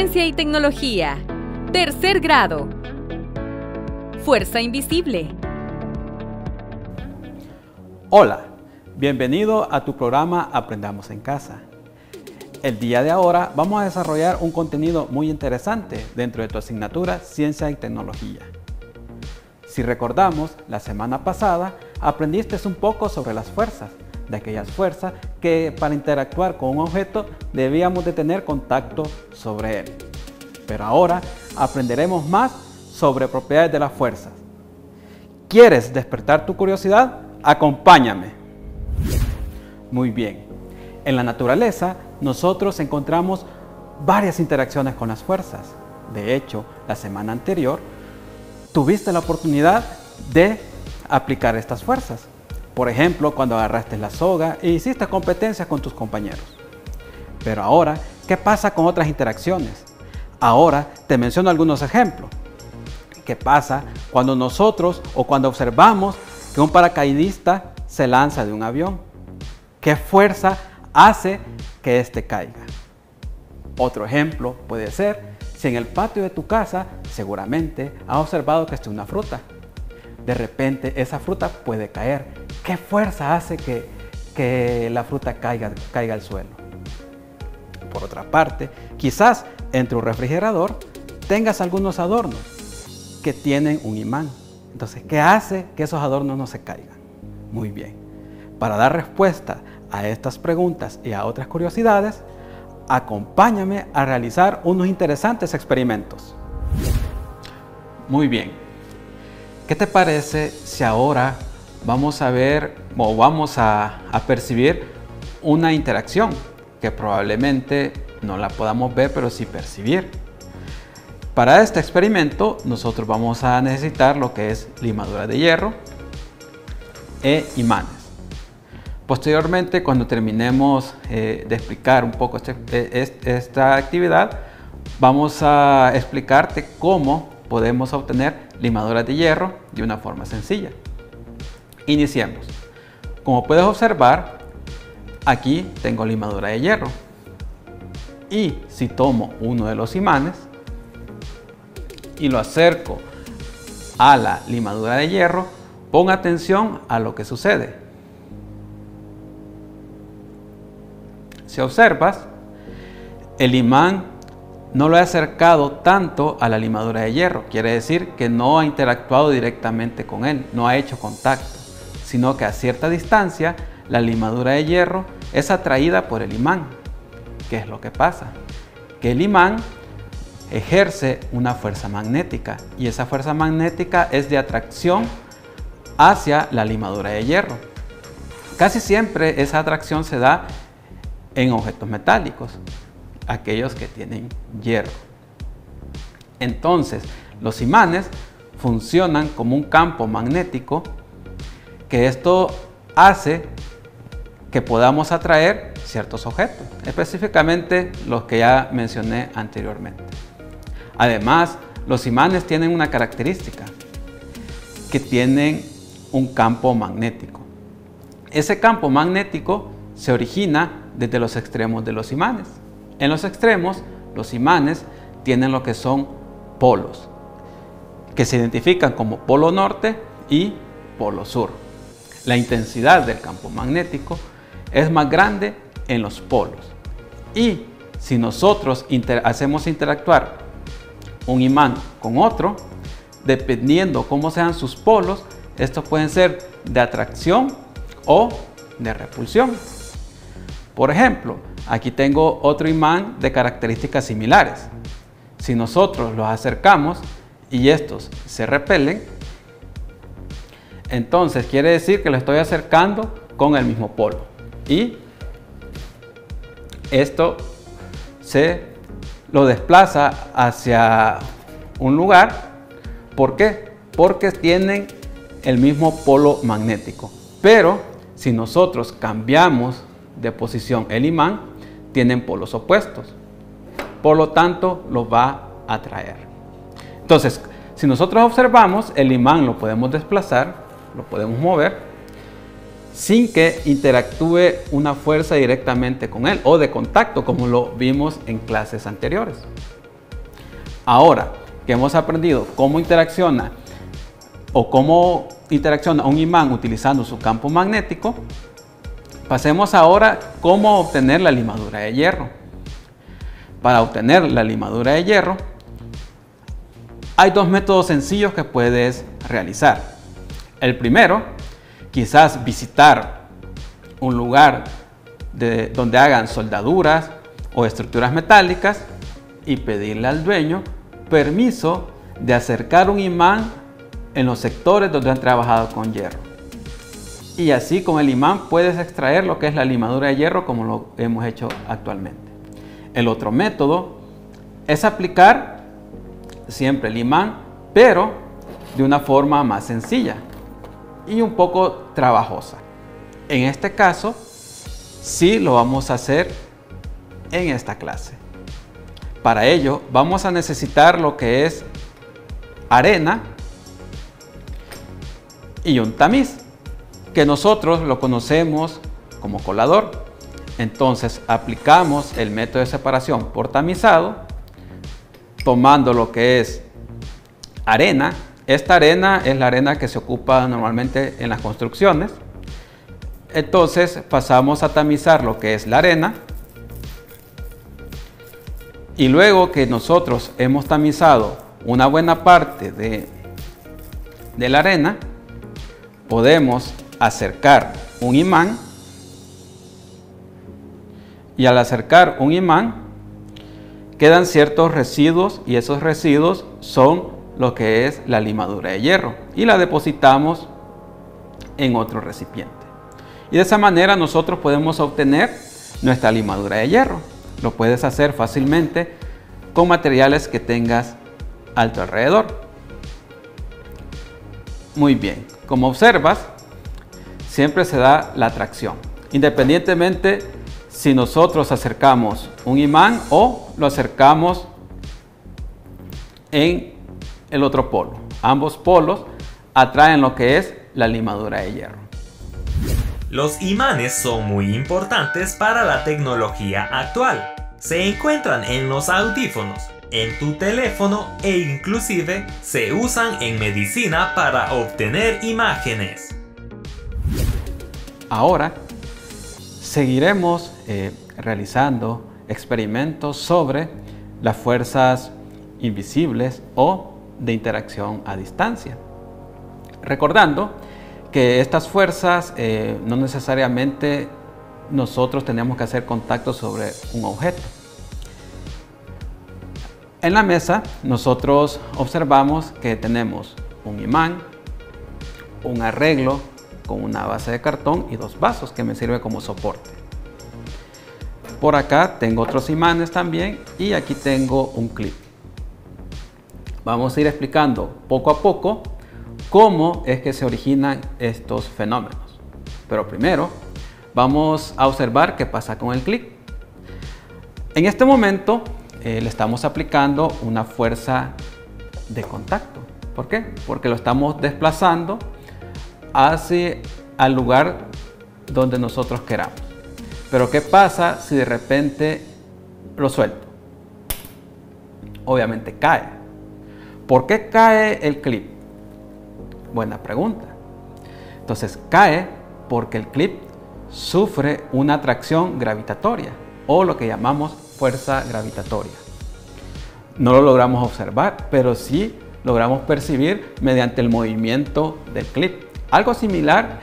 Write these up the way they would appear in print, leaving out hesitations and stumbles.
Ciencia y tecnología. Tercer grado. Fuerza invisible. Hola, bienvenido a tu programa Aprendamos en Casa. El día de ahora vamos a desarrollar un contenido muy interesante dentro de tu asignatura Ciencia y Tecnología. Si recordamos, la semana pasada aprendiste un poco sobre las fuerzas, de aquellas fuerzas que para interactuar con un objeto debíamos de tener contacto sobre él. Pero ahora aprenderemos más sobre propiedades de las fuerzas. ¿Quieres despertar tu curiosidad? Acompáñame. Muy bien. En la naturaleza nosotros encontramos varias interacciones con las fuerzas. De hecho, la semana anterior tuviste la oportunidad de aplicar estas fuerzas. Por ejemplo, cuando agarraste la soga e hiciste competencias con tus compañeros. Pero ahora, ¿qué pasa con otras interacciones? Ahora te menciono algunos ejemplos. ¿Qué pasa cuando nosotros o cuando observamos que un paracaidista se lanza de un avión? ¿Qué fuerza hace que éste caiga? Otro ejemplo puede ser si en el patio de tu casa seguramente has observado que está una fruta. De repente esa fruta puede caer. ¿Qué fuerza hace que la fruta caiga al suelo? Por otra parte, quizás entre un refrigerador tengas algunos adornos que tienen un imán. Entonces, ¿qué hace que esos adornos no se caigan? Muy bien. Para dar respuesta a estas preguntas y a otras curiosidades, acompáñame a realizar unos interesantes experimentos. Muy bien. ¿Qué te parece si ahora vamos a ver o vamos a percibir una interacción que probablemente no la podamos ver, pero sí percibir? Para este experimento nosotros vamos a necesitar lo que es limadura de hierro e imanes. Posteriormente, cuando terminemos de explicar un poco esta actividad, vamos a explicarte cómo podemos obtener limaduras de hierro de una forma sencilla. Iniciemos. Como puedes observar, aquí tengo limadura de hierro. Y si tomo uno de los imanes y lo acerco a la limadura de hierro, pon atención a lo que sucede. Si observas, el imán no lo he acercado tanto a la limadura de hierro. Quiere decir que no ha interactuado directamente con él, no ha hecho contacto, sino que a cierta distancia la limadura de hierro es atraída por el imán. ¿Qué es lo que pasa? Que el imán ejerce una fuerza magnética y esa fuerza magnética es de atracción hacia la limadura de hierro. Casi siempre esa atracción se da en objetos metálicos, aquellos que tienen hierro. Entonces, los imanes funcionan como un campo magnético que esto hace que podamos atraer ciertos objetos, específicamente los que ya mencioné anteriormente. Además, los imanes tienen una característica, que tienen un campo magnético. Ese campo magnético se origina desde los extremos de los imanes. En los extremos, los imanes tienen lo que son polos, que se identifican como polo norte y polo sur. La intensidad del campo magnético es más grande en los polos. Y si nosotros hacemos interactuar un imán con otro, dependiendo cómo sean sus polos, estos pueden ser de atracción o de repulsión. Por ejemplo, aquí tengo otro imán de características similares. Si nosotros los acercamos y estos se repelen, entonces quiere decir que lo estoy acercando con el mismo polo. Y esto se lo desplaza hacia un lugar. ¿Por qué? Porque tienen el mismo polo magnético. Pero si nosotros cambiamos de posición el imán, tienen polos opuestos. Por lo tanto, los va a atraer. Entonces, si nosotros observamos, el imán lo podemos desplazar, lo podemos mover, sin que interactúe una fuerza directamente con él o de contacto, como lo vimos en clases anteriores. Ahora que hemos aprendido cómo interacciona un imán utilizando su campo magnético, pasemos ahora a cómo obtener la limadura de hierro. Para obtener la limadura de hierro, hay dos métodos sencillos que puedes realizar. El primero, quizás visitar un lugar donde hagan soldaduras o estructuras metálicas y pedirle al dueño permiso de acercar un imán en los sectores donde han trabajado con hierro. Y así con el imán puedes extraer lo que es la limadura de hierro como lo hemos hecho actualmente. El otro método es aplicar siempre el imán, pero de una forma más sencilla y un poco trabajosa. En este caso, sí lo vamos a hacer en esta clase. Para ello vamos a necesitar lo que es arena y un tamiz, que nosotros lo conocemos como colador. Entonces aplicamos el método de separación por tamizado, tomando lo que es arena. Esta arena es la arena que se ocupa normalmente en las construcciones. Entonces pasamos a tamizar lo que es la arena. Y luego que nosotros hemos tamizado una buena parte de la arena, podemos acercar un imán. Y al acercar un imán, quedan ciertos residuos, y esos residuos son lo que es la limadura de hierro, y la depositamos en otro recipiente. Y de esa manera nosotros podemos obtener nuestra limadura de hierro. Lo puedes hacer fácilmente con materiales que tengas a tu alrededor. Muy bien, como observas, siempre se da la tracción, independientemente si nosotros acercamos un imán o lo acercamos en el otro polo. Ambos polos atraen lo que es la limadura de hierro. Los imanes son muy importantes para la tecnología actual. Se encuentran en los audífonos, en tu teléfono e inclusive se usan en medicina para obtener imágenes. Ahora seguiremos realizando experimentos sobre las fuerzas invisibles o de interacción a distancia. Recordando que estas fuerzas no necesariamente nosotros tenemos que hacer contacto sobre un objeto. En la mesa nosotros observamos que tenemos un imán, un arreglo con una base de cartón y dos vasos que me sirve como soporte. Por acá tengo otros imanes también y aquí tengo un clip. Vamos a ir explicando poco a poco cómo es que se originan estos fenómenos. Pero primero vamos a observar qué pasa con el clip. En este momento le estamos aplicando una fuerza de contacto. ¿Por qué? Porque lo estamos desplazando hacia el lugar donde nosotros queramos. Pero ¿qué pasa si de repente lo suelto? Obviamente cae. ¿Por qué cae el clip? Buena pregunta. Entonces cae porque el clip sufre una atracción gravitatoria o lo que llamamos fuerza gravitatoria. No lo logramos observar, pero sí logramos percibir mediante el movimiento del clip. Algo similar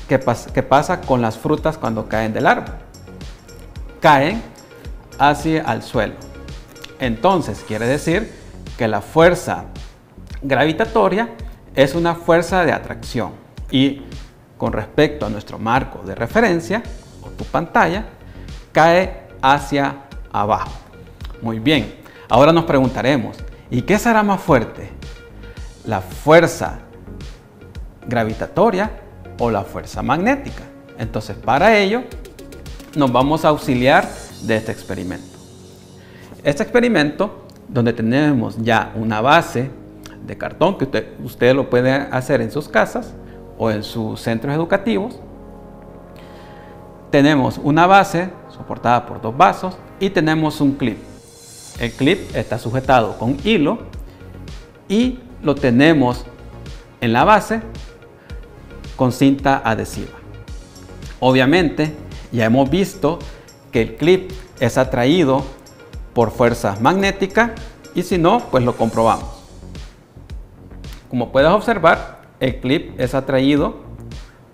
que pasa con las frutas cuando caen del árbol. Caen hacia el suelo. Entonces quiere decir que la fuerza gravitatoria es una fuerza de atracción. Y con respecto a nuestro marco de referencia o tu pantalla, cae hacia abajo. Muy bien, ahora nos preguntaremos, ¿y qué será más fuerte? ¿La fuerza gravitatoria o la fuerza magnética? Entonces, para ello nos vamos a auxiliar de este experimento. Este experimento, donde tenemos ya una base de cartón, que usted lo puede hacer en sus casas o en sus centros educativos. Tenemos una base soportada por dos vasos y tenemos un clip. El clip está sujetado con hilo y lo tenemos en la base con cinta adhesiva. Obviamente ya hemos visto que el clip es atraído por fuerzas magnéticas y si no, pues lo comprobamos. Como puedes observar, el clip es atraído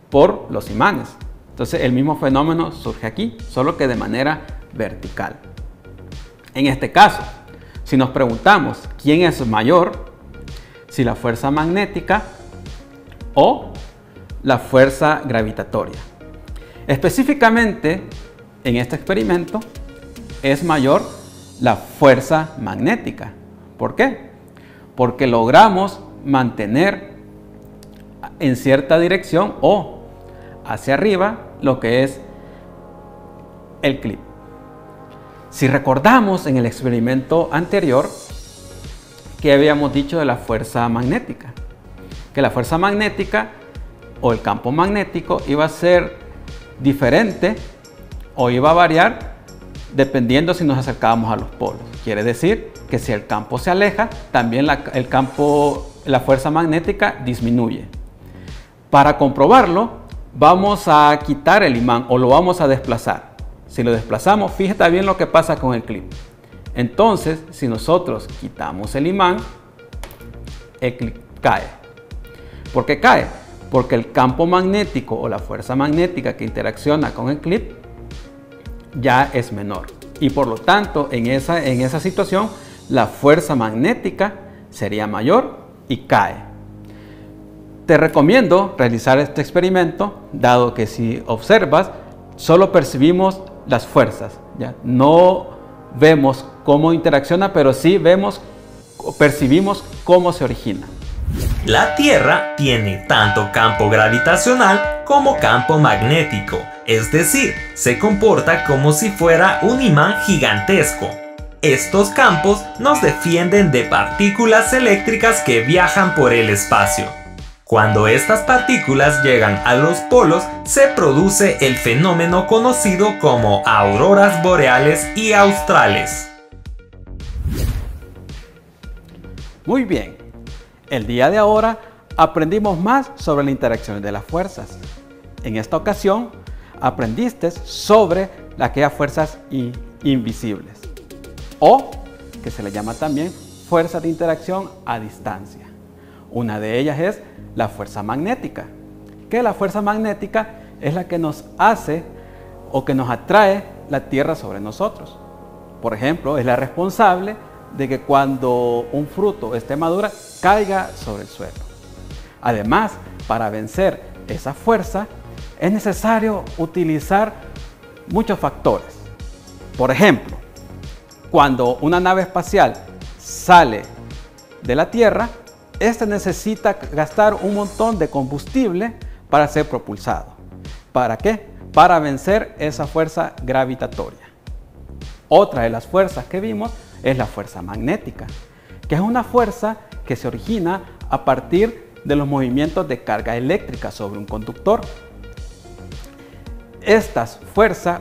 por los imanes. Entonces el mismo fenómeno surge aquí, solo que de manera vertical. En este caso, si nos preguntamos quién es mayor, si la fuerza magnética o la fuerza gravitatoria. Específicamente, en este experimento, es mayor la fuerza magnética. ¿Por qué? Porque logramos mantener en cierta dirección o hacia arriba lo que es el clip. Si recordamos en el experimento anterior, ¿qué habíamos dicho de la fuerza magnética? Que la fuerza magnética o el campo magnético iba a ser diferente o iba a variar dependiendo si nos acercábamos a los polos. Quiere decir que si el campo se aleja, también la fuerza magnética disminuye. Para comprobarlo, vamos a quitar el imán o lo vamos a desplazar. Si lo desplazamos, fíjate bien lo que pasa con el clip. Entonces, si nosotros quitamos el imán, el clip cae. ¿Por qué cae? Porque el campo magnético o la fuerza magnética que interacciona con el clip ya es menor. Y por lo tanto, en esa situación, la fuerza magnética sería mayor y cae. Te recomiendo realizar este experimento, dado que si observas, solo percibimos las fuerzas, ¿ya? No vemos cómo interacciona, pero sí percibimos cómo se origina. La Tierra tiene tanto campo gravitacional como campo magnético, es decir, se comporta como si fuera un imán gigantesco. Estos campos nos defienden de partículas eléctricas que viajan por el espacio. Cuando estas partículas llegan a los polos, se produce el fenómeno conocido como auroras boreales y australes. Muy bien. El día de ahora aprendimos más sobre la interacción de las fuerzas. En esta ocasión aprendiste sobre aquellas fuerzas invisibles o que se le llama también fuerzas de interacción a distancia. Una de ellas es la fuerza magnética, que la fuerza magnética es la que nos hace o que nos atrae la Tierra sobre nosotros. Por ejemplo, es la responsable de que cuando un fruto esté maduro caiga sobre el suelo. Además, para vencer esa fuerza es necesario utilizar muchos factores. Por ejemplo, cuando una nave espacial sale de la Tierra, esta necesita gastar un montón de combustible para ser propulsado. ¿Para qué? Para vencer esa fuerza gravitatoria. Otra de las fuerzas que vimos es la fuerza magnética, que es una fuerza que se origina a partir de los movimientos de carga eléctrica sobre un conductor. Esta fuerza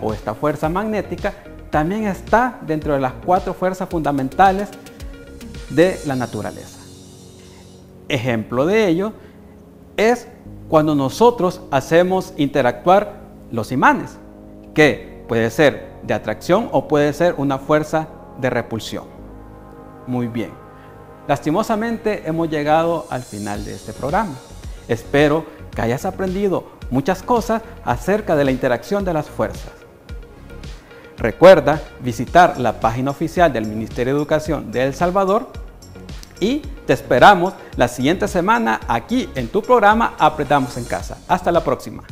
magnética también está dentro de las 4 fuerzas fundamentales de la naturaleza. Ejemplo de ello es cuando nosotros hacemos interactuar los imanes, que puede ser de atracción o puede ser una fuerza de repulsión. Muy bien. Lastimosamente hemos llegado al final de este programa. Espero que hayas aprendido muchas cosas acerca de la interacción de las fuerzas. Recuerda visitar la página oficial del Ministerio de Educación de El Salvador y te esperamos la siguiente semana aquí en tu programa Aprendamos en Casa. Hasta la próxima.